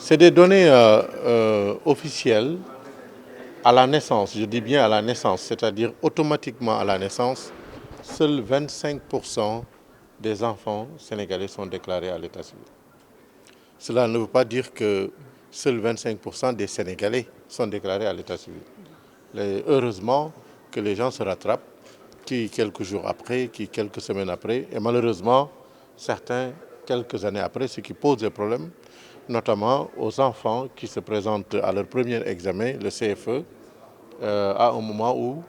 C'est des données officielles à la naissance, je dis bien à la naissance, c'est-à-dire automatiquement à la naissance, seuls 25% des enfants sénégalais sont déclarés à l'état civil. Cela ne veut pas dire que seuls 25% des Sénégalais sont déclarés à l'état civil. Heureusement que les gens se rattrapent, qui quelques jours après, qui quelques semaines après, et malheureusement, certains quelques années après, ce qui pose des problèmes, notamment aux enfants qui se présentent à leur premier examen, le CFE, à un moment où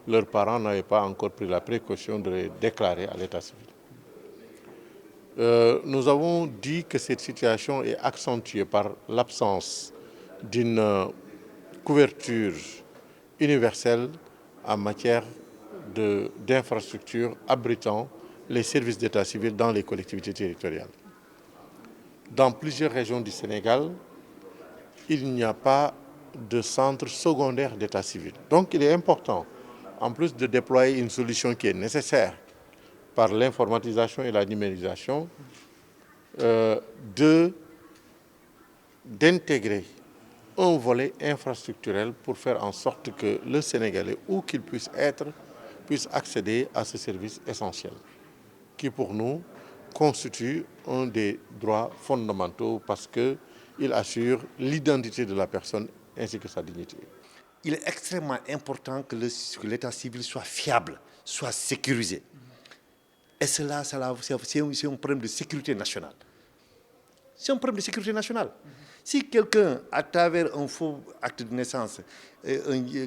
leurs parents n'avaient pas encore pris la précaution de les déclarer à l'état civil. Nous avons dit que cette situation est accentuée par l'absence d'une couverture universelle en matière d'infrastructures abritant les services d'état civil dans les collectivités territoriales. Dans plusieurs régions du Sénégal, il n'y a pas de centre secondaire d'état civil. Donc il est important, en plus de déployer une solution qui est nécessaire par l'informatisation et la numérisation, d'intégrer un volet infrastructurel pour faire en sorte que le Sénégalais, où qu'il puisse être, puisse accéder à ce service essentiel, qui pour nous constitue un des droits fondamentaux parce qu'il assure l'identité de la personne ainsi que sa dignité. Il est extrêmement important que l'état civil soit fiable, soit sécurisé. Et cela c'est un problème de sécurité nationale. C'est un problème de sécurité nationale. Si quelqu'un, à travers un faux acte de naissance,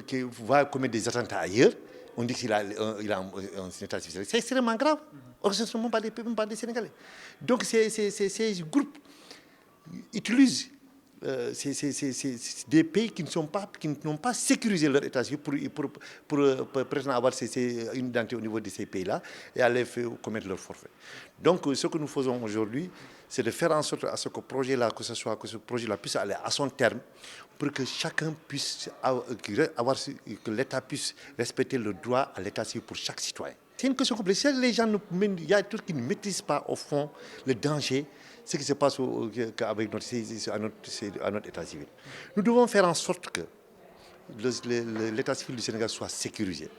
qui va commettre des attentats ailleurs, on dit qu'il a un état civil. C'est extrêmement grave. Or, ce ne sont même pas des Sénégalais. Donc, ces groupes utilisent des pays qui n'ont pas sécurisé leur état civil pour prétendre avoir une identité au niveau de ces pays-là et aller commettre leur forfait. Donc, ce que nous faisons aujourd'hui, c'est de faire en sorte à ce projet-là, que ce projet-là puisse aller à son terme pour que chacun puisse que l'État puisse respecter le droit à l'état civil pour chaque citoyen. C'est une question complexe. Les gens, il y a des trucs qui ne maîtrisent pas au fond le danger, ce qui se passe avec notre état civil. Nous devons faire en sorte que l'état civil du Sénégal soit sécurisé.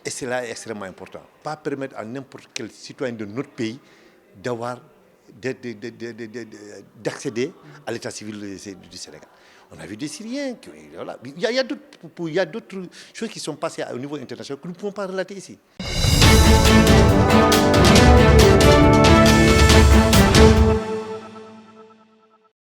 Et cela est extrêmement important. Pas permettre à n'importe quel citoyen de notre pays d'accéder à l'état civil du Sénégal. On a vu des Syriens, il y a d'autres choses qui sont passées au niveau international que nous ne pouvons pas relater ici.